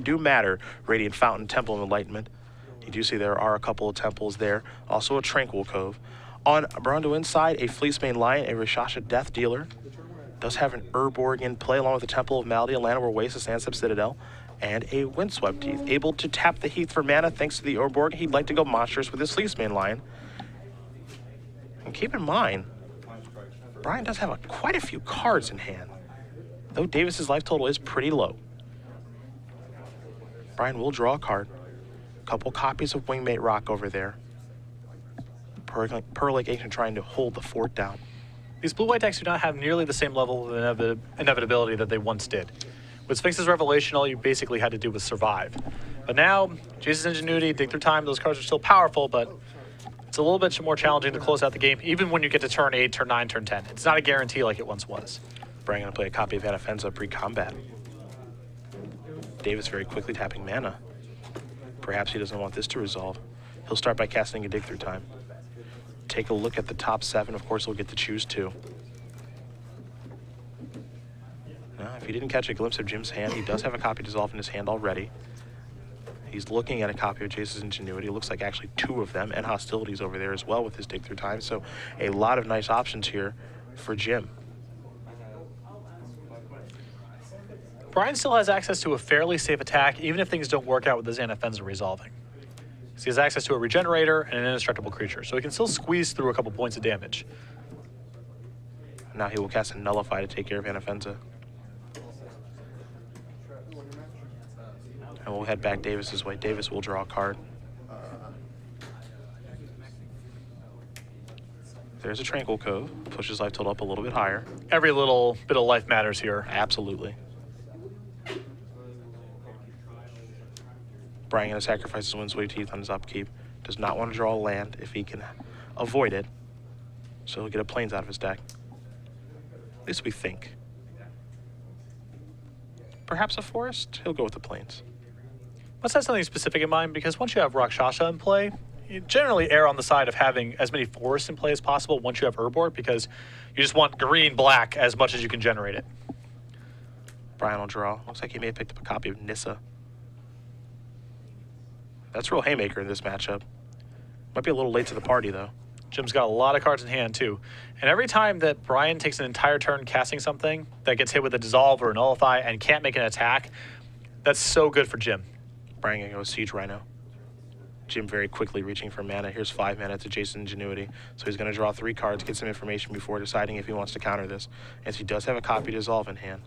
do matter. Radiant Fountain, Temple of Enlightenment. You do see there are a couple of temples there. Also a Tranquil Cove. On Braun-Duin's side, a Fleecemane Lion, a Rishasha Death Dealer. Does have an Urborg in play along with the Temple of Maldia, Llanowar Oasis, and Citadel. And a Windswept Teeth. Able to tap the Heath for mana thanks to the Urborg. He'd like to go monstrous with his Fleecemane Lion. And keep in mind, Brian does have quite a few cards in hand, though Davis's life total is pretty low. Brian will draw a card. A couple copies of Wingmate Rock over there. Pearl Lake Ancient trying to hold the fort down. These blue-white decks do not have nearly the same level of inevitability that they once did. With Sphinx's Revelation, all you basically had to do was survive. But now, Jesus' Ingenuity, Dig Through Time, those cards are still powerful, but it's a little bit more challenging to close out the game, even when you get to turn 8, turn 9, turn 10. It's not a guarantee like it once was. Brian going to play a copy of Anafenza pre-combat. Davis very quickly tapping mana. Perhaps he doesn't want this to resolve. He'll start by casting a Dig Through Time. Take a look at the top 7. Of course, he'll get to choose 2. Now, if he didn't catch a glimpse of Jim's hand, he does have a copy dissolve in his hand already. He's looking at a copy of Jesus' Ingenuity. It looks like actually 2 of them, and Hostilities over there as well with his Dig Through Time. So a lot of nice options here for Jim. Brian still has access to a fairly safe attack, even if things don't work out with his Anafenza resolving. He has access to a Regenerator and an Indestructible Creature, so he can still squeeze through a couple points of damage. Now he will cast a Nullify to take care of Anafenza. And we'll head back Davis's way. Davis will draw a card. There's a Tranquil Cove. Pushes life total up a little bit higher. Every little bit of life matters here. Absolutely. Brian going to sacrifice his Windswept Teeth on his upkeep. Does not want to draw a land if he can avoid it. So he'll get a Plains out of his deck. At least we think. Perhaps a Forest? He'll go with the Plains. Must have something specific in mind, because once you have Rakshasa in play, you generally err on the side of having as many forests in play as possible once you have Urborg, because you just want green-black as much as you can generate it. Brian will draw. Looks like he may have picked up a copy of Nissa. That's real haymaker in this matchup. Might be a little late to the party, though. Jim's got a lot of cards in hand, too. And every time that Brian takes an entire turn casting something that gets hit with a Dissolve or a Nullify and can't make an attack, that's so good for Jim. Brian going to go Siege Rhino. Jim very quickly reaching for mana. Here's 5 mana to Jason Ingenuity. So he's going to draw 3 cards, get some information before deciding if he wants to counter this, as he does have a copy Dissolve in hand.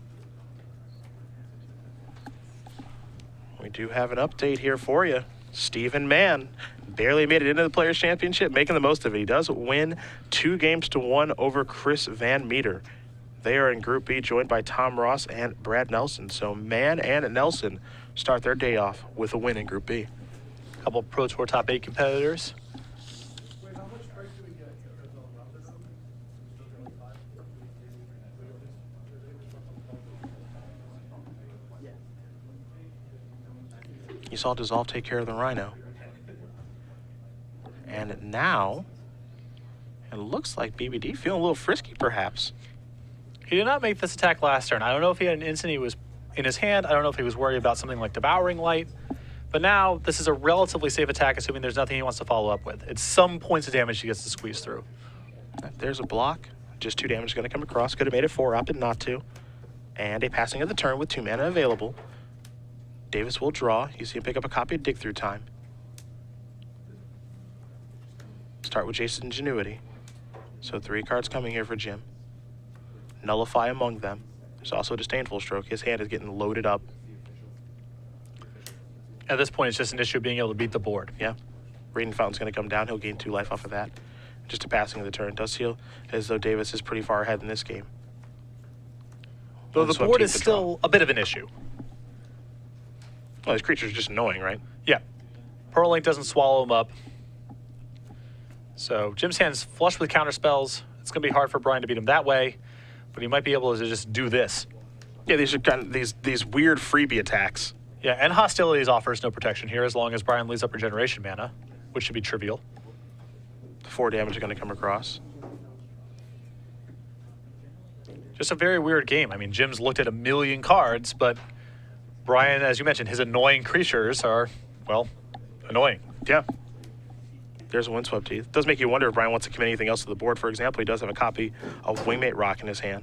We do have an update here for you. Stephen Mann barely made it into the Players' Championship, making the most of it. He does win 2-1 over Chris Van Meter. They are in Group B, joined by Tom Ross and Brad Nelson. So Mann and Nelson start their day off with a win in Group B. A couple Pro Tour top 8 competitors. You saw Dissolve take care of the Rhino. And now, it looks like BBD feeling a little frisky, perhaps. He did not make this attack last turn. I don't know if he had an instant he was in his hand. I don't know if he was worried about something like Devouring Light. But now, this is a relatively safe attack, assuming there's nothing he wants to follow up with. It's some points of damage he gets to squeeze through. There's a block. Just 2 damage is going to come across. Could have made it 4, opted not to. And a passing of the turn with 2 mana available. Davis will draw. You see him pick up a copy of Dig Through Time. Start with Jason Ingenuity. So 3 cards coming here for Jim. Nullify among them. There's also a Disdainful Stroke. His hand is getting loaded up. At this point, it's just an issue of being able to beat the board. Yeah. Radiant Fountain's going to come down. He'll gain 2 life off of that. Just a passing of the turn. Does feel as though Davis is pretty far ahead in this game. Though the board is still a bit of an issue. Well, these creatures are just annoying, right? Yeah. Pearl Link doesn't swallow him up. So Jim's hand's flush with counter spells. It's going to be hard for Brian to beat him that way, but he might be able to just do this. Yeah, these are kind of these weird freebie attacks. Yeah, and Hostilities offers no protection here as long as Brian leaves up Regeneration mana, which should be trivial. 4 damage are going to come across. Just a very weird game. I mean, Jim's looked at a million cards, but Brian, as you mentioned, his annoying creatures are, well, annoying. Yeah. There's a Windswept Teeth. It does make you wonder if Brian wants to commit anything else to the board. For example, he does have a copy of Wingmate Rock in his hand.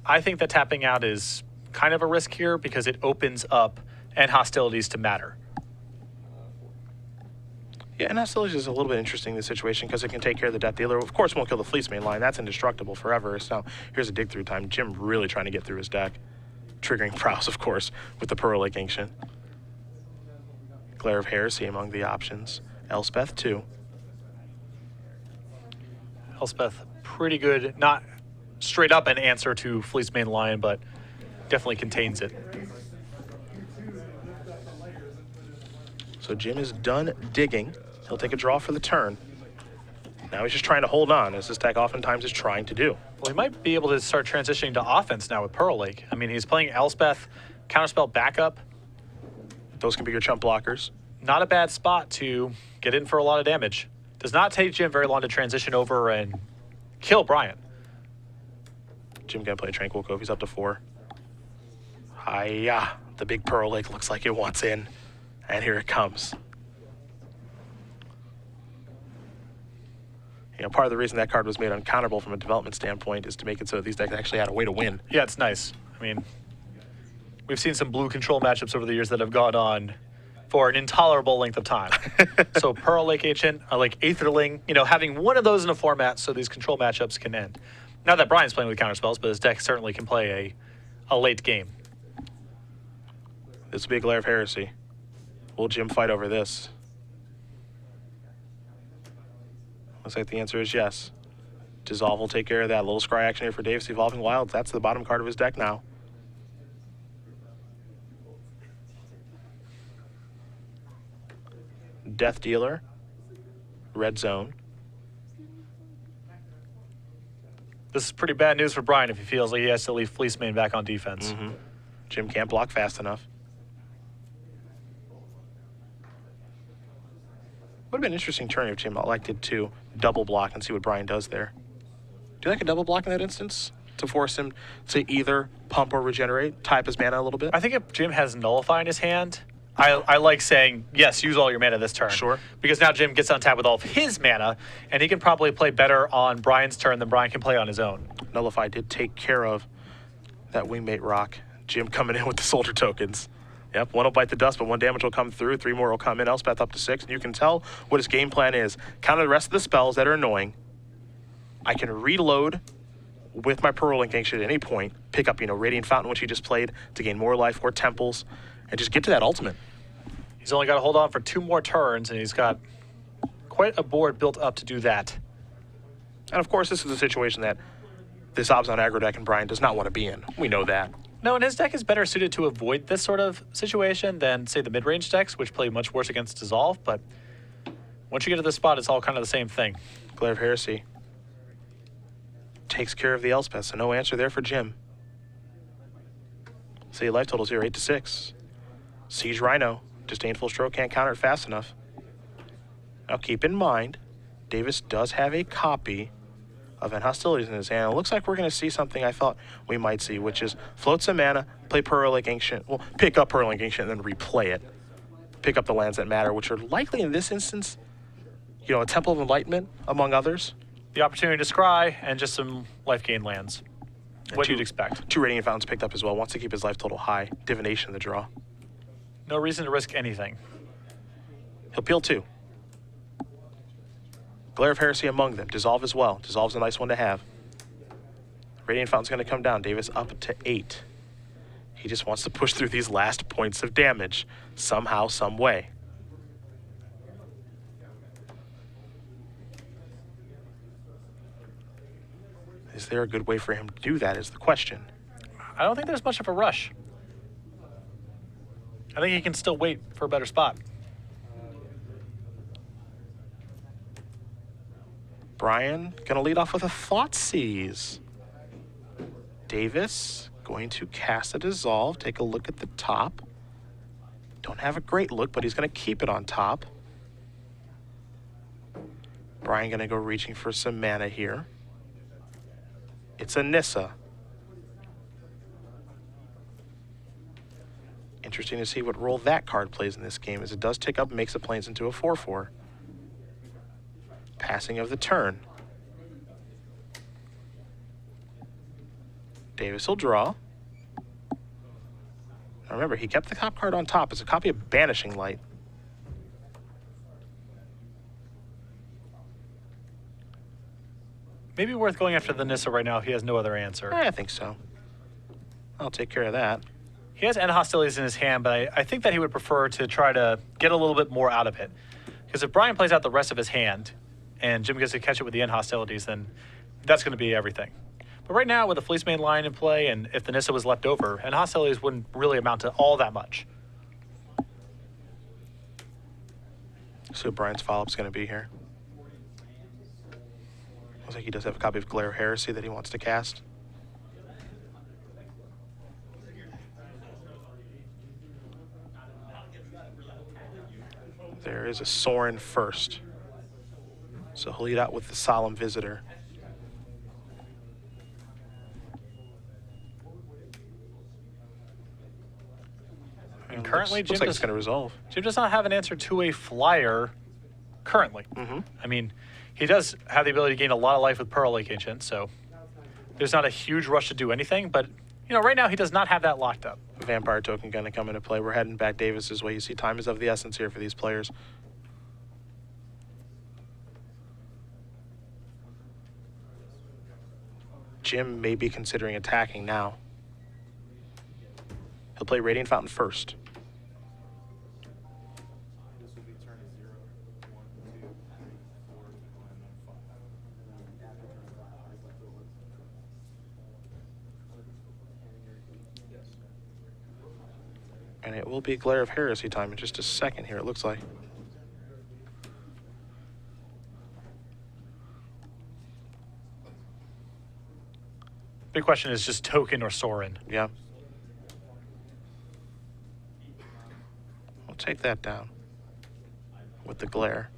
I think that tapping out is kind of a risk here because it opens up and hostilities to matter. Yeah, and hostilities is a little bit interesting in this situation because it can take care of the Death Dealer. Of course, it won't kill the Fleece main line. That's indestructible forever. So here's a dig through time. Jim really trying to get through his deck. Triggering Prowse, of course, with the Pearl Lake Ancient. Glare of Heresy among the options. Elspeth, 2. Elspeth, pretty good. Not straight up an answer to Fleece main line, but definitely contains it. So Jim is done digging. He'll take a draw for the turn. Now he's just trying to hold on, as this deck oftentimes is trying to do. Well, he might be able to start transitioning to offense now with Pearl Lake. I mean, he's playing Elspeth, Counterspell backup. Those can be your chump blockers. Not a bad spot to get in for a lot of damage. Does not take Jim very long to transition over and kill Brian. Jim gonna play Tranquil Cove. He's up to 4. Hiya. The big Pearl Lake looks like it wants in. And here it comes. You know, part of the reason that card was made uncounterable from a development standpoint is to make it so that these decks actually had a way to win. Yeah, it's nice. I mean, we've seen some blue control matchups over the years that have gone on for an intolerable length of time. So Pearl Lake Ancient, like Aetherling, you know, having one of those in a format so these control matchups can end. Not that Brian's playing with counterspells, but his deck certainly can play a late game. This will be a Glare of Heresy. Will Jim fight over this? Looks like the answer is yes. Dissolve will take care of that. Little scry action here for Davis Evolving Wilds. That's the bottom card of his deck now. Death Dealer. Red Zone. This is pretty bad news for Brian if he feels like he has to leave Fleece main back on defense. Jim can't block fast enough. Would have been an interesting turn if Jim elected to double block and see what Brian does there. Do you like a double block in that instance? To force him to either pump or regenerate, tie up his mana a little bit? I think if Jim has Nullify in his hand, I like saying, yes, use all your mana this turn. Sure. Because now Jim gets on tap with all of his mana, and he can probably play better on Brian's turn than Brian can play on his own. Nullify did take care of that Wingmate Rock. Jim coming in with the soldier tokens. Yep, 1 will bite the dust, but 1 damage will come through. 3 more will come in. Elspeth up to 6, and you can tell what his game plan is. Counter the rest of the spells that are annoying. I can reload with my Pearl Link Ancient at any point. Pick up, Radiant Fountain, which he just played, to gain more life, or Temples, and just get to that ultimate. He's only got to hold on for 2 more turns, and he's got quite a board built up to do that. And of course, this is a situation that this Obzon aggro deck and Brian does not want to be in. We know that. No, and his deck is better suited to avoid this sort of situation than, say, the mid-range decks, which play much worse against Dissolve, but once you get to this spot, it's all kind of the same thing. Glare of Heresy takes care of the Elspeth, so no answer there for Jim. See, life totals here, 8 to 6. Siege Rhino, Disdainful Stroke can't counter it fast enough. Now keep in mind, Davis does have a copy of End Hostilities in his hand. It looks like we're going to see something I thought we might see, which is float some mana, play Pearl Lake Ancient, well, pick up Pearl Lake Ancient and then replay it. Pick up the lands that matter, which are likely in this instance, a Temple of Enlightenment, among others. The opportunity to scry and just some life gain lands. What you'd expect. 2 Radiant Fountains picked up as well. Wants to keep his life total high. Divination in the draw. No reason to risk anything. He'll peel 2. Glare of Heresy among them. Dissolve as well. Dissolve's a nice one to have. Radiant Fountain's going to come down. Davis up to 8. He just wants to push through these last points of damage. Somehow, some way. Is there a good way for him to do that is the question. I don't think there's much of a rush. I think he can still wait for a better spot. Brian going to lead off with a Thoughtseize. Davis going to cast a Dissolve. Take a look at the top. Don't have a great look, but he's going to keep it on top. Brian going to go reaching for some mana here. It's a Nissa. Interesting to see what role that card plays in this game, as it does tick up and makes the Plains into a 4/4. Passing of the turn. Davis will draw. Now remember, he kept the top card on top. It's a copy of Banishing Light. Maybe worth going after the Nissa right now if he has no other answer. I think so. I'll take care of that. He has End Hostilities in his hand, but I think that he would prefer to try to get a little bit more out of it. Because if Brian plays out the rest of his hand and Jim gets to catch it with the End Hostilities, then that's going to be everything. But right now, with the Fleece Main line in play, and if the Nissa was left over, End Hostilities wouldn't really amount to all that much. So Brian's follow-up's going to be here. Looks like he does have a copy of Glare of Heresy that he wants to cast. There is a Sorin first. So he'll lead out with the Solemn Visitor. And currently, looks like it's going to resolve. Jim does not have an answer to a flyer currently. I mean, he does have the ability to gain a lot of life with Pearl Lake Ancient, so there's not a huge rush to do anything, but you know, right now he does not have that locked up. Vampire token going to come into play. We're heading back Davis's way. You see, time is of the essence here for these players. Jim may be considering attacking now. He'll play Radiant Fountain first. And it will be Glare of Heresy time in just a second here, it looks like. Big question is just token or Sorin. Yeah. We'll take that down with the Glare.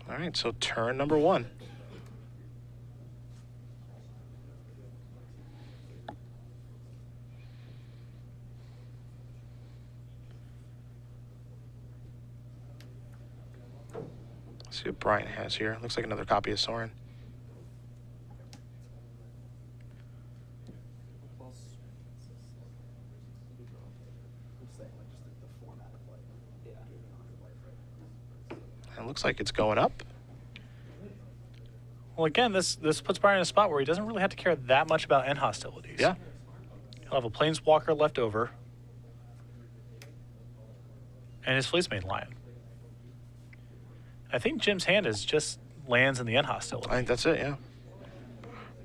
All right, so turn number one. Let's see what Brian has here. Looks like another copy of Sorin. And looks like it's going up. Well, again, this puts Brian in a spot where he doesn't really have to care that much about End Hostilities. Yeah. He'll have a Planeswalker left over and his Fleece Main Lion. I think Jim's hand is just lands in the End Hostility. I think that's it, yeah.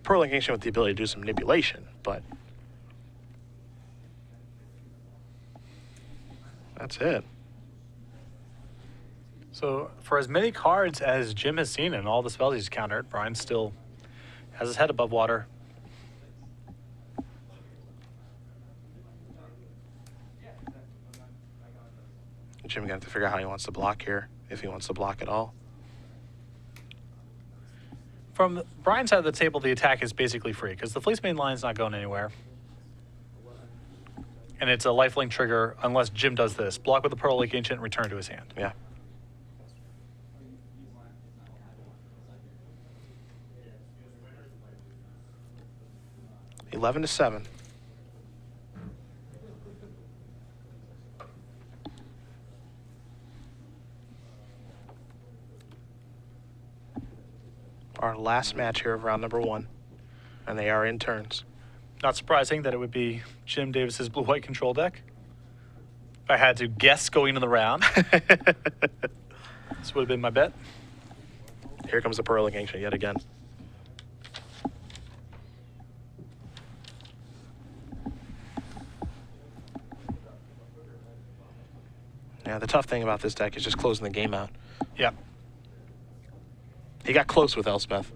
Pearl Lake Ancient with the ability to do some manipulation, but that's it. So for as many cards as Jim has seen and all the spells he's countered, Brian still has his head above water. Jim going to have to figure out how he wants to block here, if he wants to block at all. From Brian's side of the table, the attack is basically free because the Fleece Main Lion's not going anywhere. And it's a lifelink trigger unless Jim does this. Block with the Pearl Lake Ancient and return to his hand. Yeah. $11 to 7. Our last match here of round number one, and they are in turns. Not surprising that it would be Jim Davis's blue-white control deck. If I had to guess going into the round, this would have been my bet. Here comes the Pearl Lake Ancient yet again. Yeah, the tough thing about this deck is just closing the game out. Yeah. He got close with Elspeth.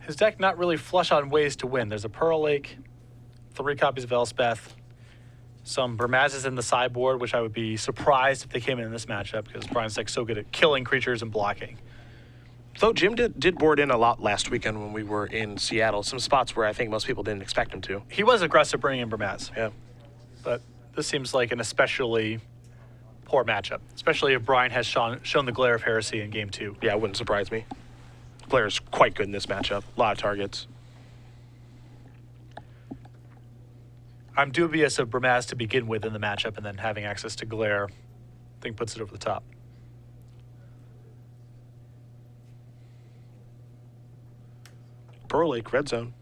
His deck not really flush on ways to win. There's a Pearl Lake, 3 copies of Elspeth, Some Burmazes in the sideboard, which I would be surprised if they came in this matchup because Brian's like so good at killing creatures and blocking. Though Jim did board in a lot last weekend when we were in Seattle. Some spots where I think most people didn't expect him to. He was aggressive bringing in Burmaz. Yeah. But this seems like an especially poor matchup, especially if Brian has shown the glare of heresy in Game 2. Yeah, it wouldn't surprise me. Glaire's quite good in this matchup. A lot of targets. I'm dubious of Burmaz to begin with in the matchup, and then having access to glare, I think puts it over the top. Pearl Lake, red zone.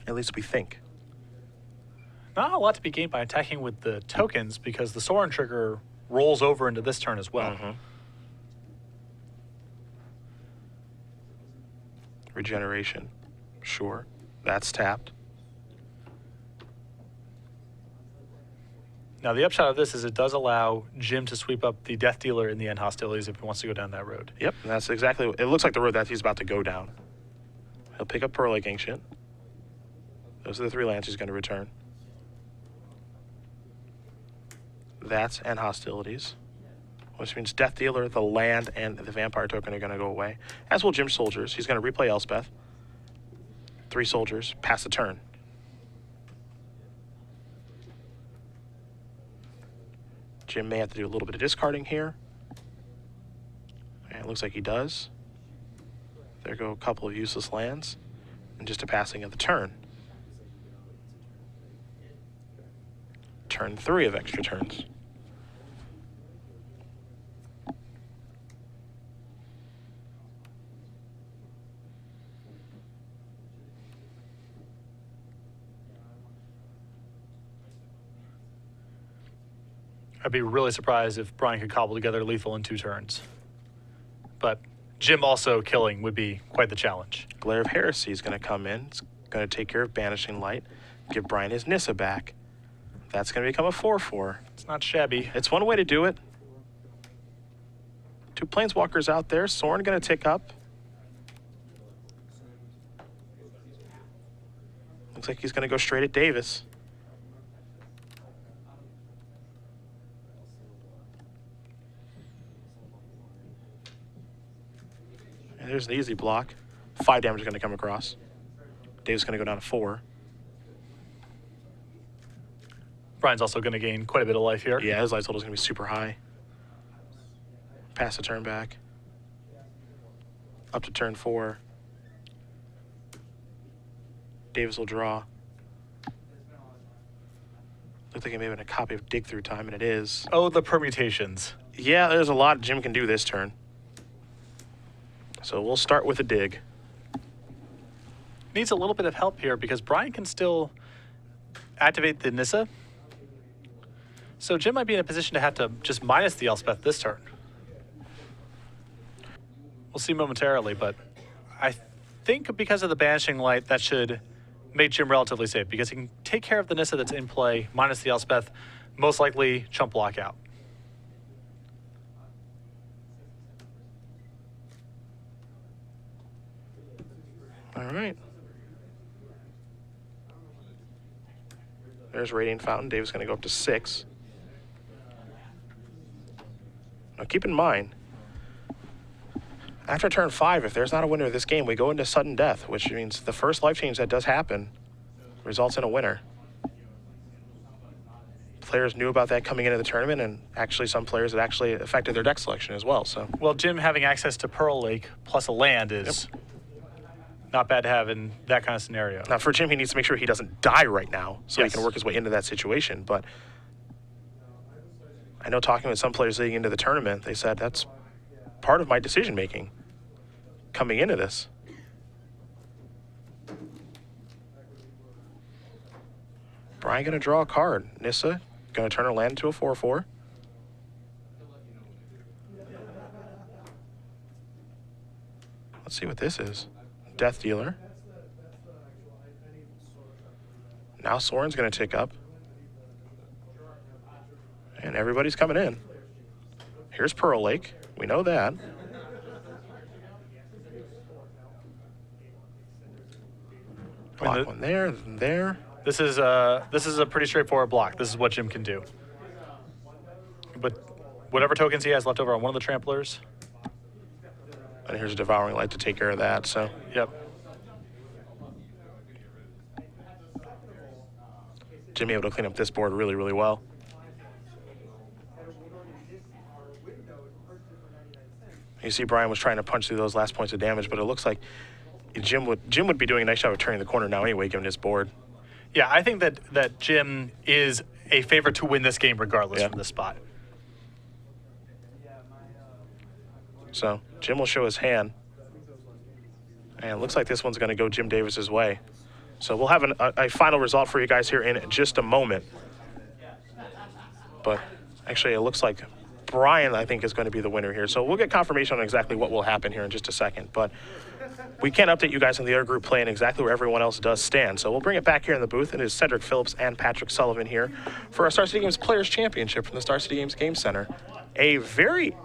At least we think. Not a lot to be gained by attacking with the tokens because the Sorin trigger rolls over into this turn as well. Regeneration. Sure. That's tapped. Now, the upshot of this is it does allow Jim to sweep up the Death Dealer in the end hostilities if he wants to go down that road. Yep, and that's exactly it looks like the road that he's about to go down. He'll pick up Pearl Lake Ancient. Those are the 3 lands he's going to return. That's end hostilities, which means Death Dealer, the land, and the Vampire token are going to go away. As will Jim's soldiers. He's going to replay Elspeth. 3 soldiers, pass the turn. Jim may have to do a little bit of discarding here. And it looks like he does. There go a couple of useless lands. And just a passing of the turn. Turn 3 of extra turns. I'd be really surprised if Brian could cobble together lethal in 2 turns. But Jim also killing would be quite the challenge. Glare of Heresy is going to come in. It's going to take care of Banishing Light. Give Brian his Nissa back. That's going to become a 4/4. It's not shabby. It's one way to do it. 2 Planeswalkers out there. Sorin going to tick up. Looks like he's going to go straight at Davis. And there's an easy block. 5 damage is going to come across. Davis is going to go down to 4. Brian's also going to gain quite a bit of life here. Yeah, his life total is going to be super high. Pass the turn back. Up to turn 4. Davis will draw. Looks like it may have been a copy of Dig Through Time, and it is. Oh, the permutations. Yeah, there's a lot Jim can do this turn. So we'll start with a dig. Needs a little bit of help here because Brian can still activate the Nissa. So Jim might be in a position to have to just minus the Elspeth this turn. We'll see momentarily, but I think because of the Banishing Light, that should make Jim relatively safe because he can take care of the Nissa that's in play, minus the Elspeth, most likely chump block out. All right. There's Radiant Fountain. Dave's going to go up to 6. Now keep in mind, after turn 5, if there's not a winner of this game, we go into sudden death, which means the first life change that does happen results in a winner. Players knew about that coming into the tournament, and actually some players it actually affected their deck selection as well. So, well, Jim having access to Pearl Lake plus a land is not bad to have in that kind of scenario. Now for Jim, he needs to make sure he doesn't die right now so Yes. he can work his way into that situation. But I know talking with some players leading into the tournament, they said that's part of my decision making coming into this. Brian going to draw a card. Nissa going to turn her land into a 4/4. Let's see what this is. Death Dealer. Now Sorin's going to tick up. And everybody's coming in. Here's Pearl Lake. We know that. Block one there, there. This is a pretty straightforward block. This is what Jim can do. But whatever tokens he has left over on one of the tramplers. And here's a Devouring Light to take care of that, so. Yep. Jimmy able to clean up this board really, really well. You see Brian was trying to punch through those last points of damage, but it looks like Jim would be doing a nice job of turning the corner now anyway, given his board. Yeah, I think that Jim is a favorite to win this game regardless from this spot. So Jim will show his hand. And it looks like this one's going to go Jim Davis's way. So we'll have a final result for you guys here in just a moment. But actually, it looks like Brian, I think, is going to be the winner here. So we'll get confirmation on exactly what will happen here in just a second. But we can't update you guys on the other group play and exactly where everyone else does stand. So we'll bring it back here in the booth. It is Cedric Phillips and Patrick Sullivan here for our Star City Games Players Championship from the Star City Games Game Center. A very